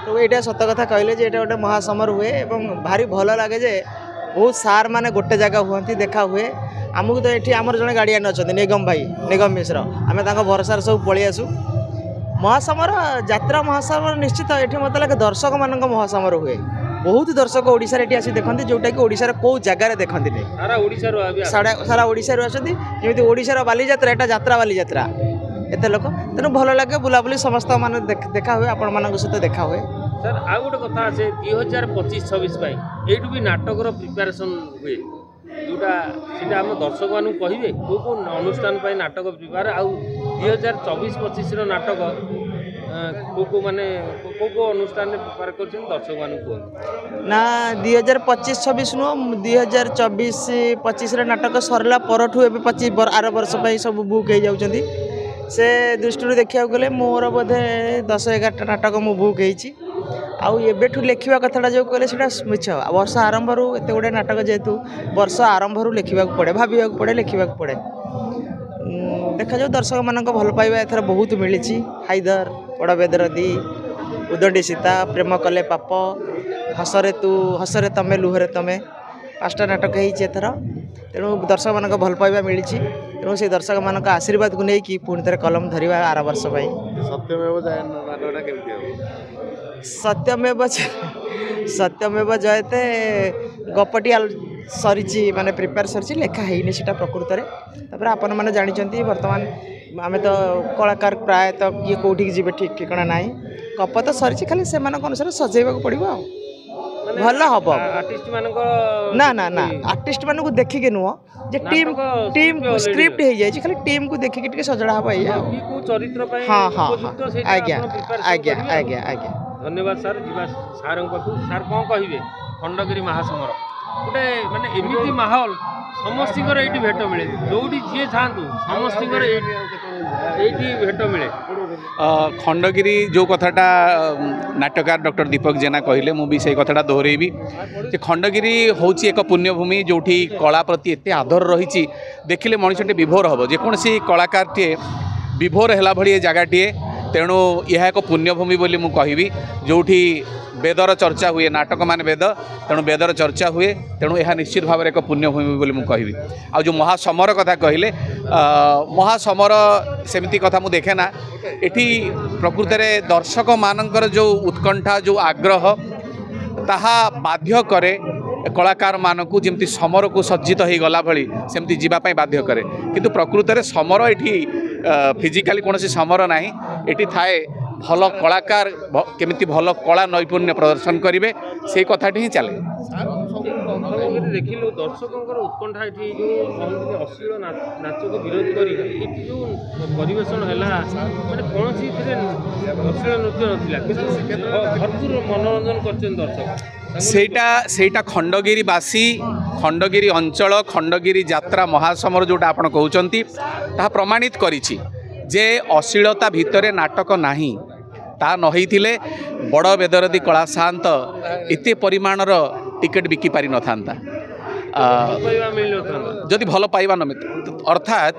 तो ये सत कथा कहले जे गोटे महासमर हुए भारी भल लगे जे बहुत सार मैंने गोटे जगह हुआ देखा हुए आमको तो ये आमर जड़े गार्डियन अच्छा निगम भाई निगम मिश्र आम भरोसा सब पलि आसू महासमर यात्रा महासमर निश्चित ये मत लगे दर्शक मान महासमर हुए बहुत दर्शक ओडिशा रे आसी देखते जोटा कि ओडिशा कौ जगार देखते नहीं सारा ओडिशा जमी ओडिशार बालीजात्रा यहाँ यात्रा बालीजात्रा एत लोक तेणु भल लगे बुलाबुली समस्त मान देखा हुए आपण मान सहित देखा हुए। सर आ गोटे कथा अच्छे 2025-26 यू भी नाटकर प्रिपेरेसन हुए जोटा सीटा आम दर्शक मानू कहे कौ कौ अनुष्ठान नाटक प्रिपेयर आउ 2024-25 नाटक को माने को अनुष्ठान प्रिपेयर कर दर्शक मानू कहूँ ना 2025-26 नुह 2024-25 नाटक सरला परठू ए 25 आर वर्ष सब बुक हो जाती से दृष्टि देखा गले मोर बोधे 10-11 नाटक मु बुक होठू लिखा कथा जो कहले मिछ वर्ष आरंभ एत गुड़े नाटक जेहेतु वर्ष आरंभ लिखा पड़े भाविया पड़े लिखा पड़े देखा जाऊ दर्शक मान भल पाइबा एथर बहुत मिली हाइदर बड़ बेदरदी उदंडी सीता प्रेम कले पाप हसरे तू हसरे तमे लुहरे तमे 5टा नाटक होथर तेणु दर्शक मान भल पाइबा मिली तेणु से दर्शक मान आशीर्वाद को लेकिन पुणी थे कलम धरवा आर वर्ष सत्यमेव जयते गपटी सरी माने प्रिपेयर सरी लेखा है प्रकृत में आपण मैंने जानते बर्तमान आम तो कलाकार प्राय तो किए कौटी जी ठीक ठिकाना ना गप तो सरी खाली से अनुसार सजेवा पड़ो भल हम ना ना ना आर्टिस्ट मान को देखिके नुह जे टीम टीम स्क्रिप्ट हो जाए खाली टीम को देखिए सजड़ा हम ये हाँ हाँ आज्ञा आज्ञा आज्ञा आज्ञा धन्यवाद सर जीवा सार सार कौन कहे खंडगिरी महासमर गोटे माने एमती माहौल समस्त ये भेट मिले जो जी था समस्त ये भेट मिले खंडगिरी जो कथाटा नाट्यकार डॉक्टर दीपक जेना कहले मुझे से कथाटा दोहरेबी जे खंडगिरी हूँ एक पुण्यभूमि जो कला प्रति एत आदर रही देखिले मनुष्यटे विभोर हम जेकोसी कलाकारटे विभोर है भाई जगहटे तेणु यह एक पुण्यभूमि बोली मु कहबी जोठी वेदर चर्चा हुए नाटक मान वेद तेणु वेदर चर्चा हुए तेणु यह निश्चित भाव एक पुण्यभूमि बोली मु कहबी आ जो महासमर कथा कहले महासमर सेमती कथा मु देखे ना एठी प्रकृत में दर्शक मानकर जो उत्कंठा जो आग्रह ताहा बाध्य करे कलाकार मानकू जमती समर को सज्जित हो गला भली सेमती जीवापाई बाध्य करे किंतु प्रकृत में समर एठी फिजिकाली कौन समर ना ये थाए भल कलाकार केमिति भल कला नैपुण्य प्रदर्शन करेंगे से कथाटी ही चले देख दर्शकों उत्कंठा ये जो अश्लील नाच को विरोध कर जो परिवेशन है मैंने कौन अश्लील नृत्य ना भरपूर मनोरंजन कर दर्शक सेटा खंडगिरीवासी खंडगिरी अंचल खंडगिरी यात्रा महासमर जोटा आपण कहते ता प्रमाणित करिछि जे अश्लीलता भितर नाटक नाही ता नहीथिले बड़ बेदरदी कला साहंत एते परिमाणर टिकेट बिकी पारि न थांता जदि भल पाइबा न अर्थात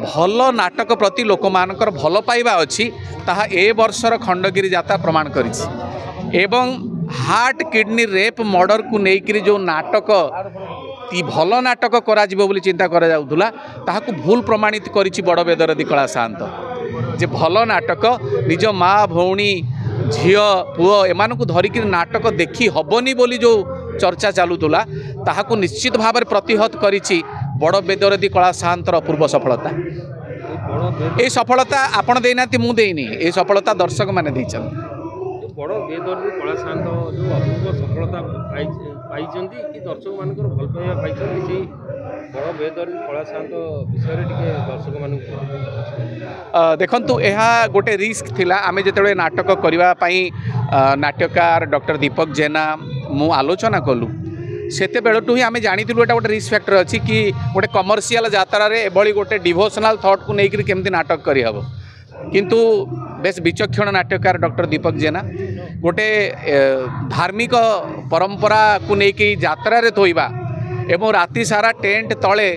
भल नाटक प्रति लोक मानकर भल पाइबा अछि ताहा ए वर्षर खंडगिरी यात्रा प्रमाण करिछि एवं हार्ट किडनी रेप मर्डर को लेकर जो नाटक भल नाटक करा बोली चिंता करा जाउथुला ताहाकु भूल प्रमाणित करिछि बड़ बेदरदी कला साहंत जे भल नाटक निज माँ भौणी झियो पुओ एमानकु धरिक नाटक देखी हबनी बोली जो चर्चा चलुला ताहाकु निश्चित भाव में प्रतिहत करिछि बड़ बेदरदी कला साहंतर अपूर्व सफलता ये सफलता आपण देना मु देनी ये सफलता दर्शक माने दैछन बड़ बेदरदी कला साहंत जो अपूर्व सफलता पाइचंती कि दर्शक मानकर भल पाइबा पाइचंती से बड़ बेदरदी कला साहंत विषय टिके दर्शक मानक देखंतु यह गोटे रिस्क थिला आमे जेतेबे नाटक करिवा पई नाट्यकार डॉक्टर दीपक जेना मु आलोचना कलु सेते बेलटू ही आमे जानिथिलु एटा गोटे रिस्क फैक्टर अछि कि गोटे कमर्शियल यात्रा रे एभली गोटे डिवोशनल थॉट को लेकर केमती नाटक करि हबो किंतु बेस विचक्षण नाट्यकार डॉक्टर दीपक जेना गोटे धार्मिक परंपरा को लेकिन यात्रा रे थोइबा एवं राति सारा टेंट तले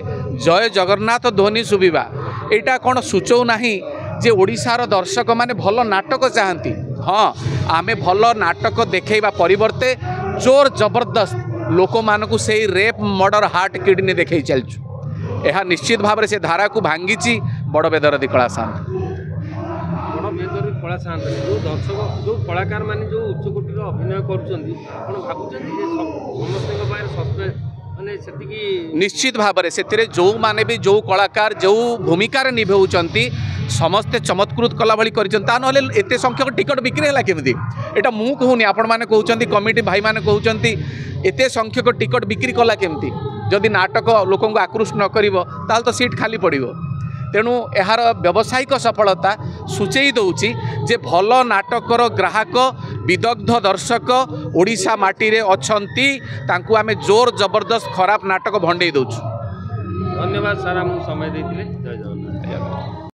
जय जगन्नाथ ध्वनि शुभिबा एटा कौन सूचौ नाही जे ओडिशार दर्शक माने भल नाटक चाहती हाँ आम भल नाटक देखा परिवर्ते जोर जबरदस्त लोक मानू से रेप मर्डर हार्ट किडनी देखई चलचु यह निश्चित भाव से धारा को भांगी बड़ बेदरदी कला साहब बड़ बेदर कला साहब जो दर्शक जो कलाकार मैंने जो उच्चकोटीर अभिनय कर निश्चित भाव से जो माने भी जो कलाकार जो भूमिकार निभाऊँच समस्ते चमत्कृत कला भली कर एत संख्यक टिकट बिक्री है केमी यहाँ मुझे कहूनी आपण मैंने कहते कमिटी भाई मैंने कहते एत संख्यक टिकट बिक्री कला केमती जदि नाटक लोक आकृष्ट न कर तो सीट खाली पड़ो तेणु यार व्यावसायिक सफलता सूचई दौची जे भल नाटकर ग्राहक विदग्ध दर्शक ओडिशा माटी रे अछंती तांकु आमे जोर जबरदस्त खराब नाटक भंडई दौछु। धन्यवाद सारा मु समय देथिले जय जगन्नाथ।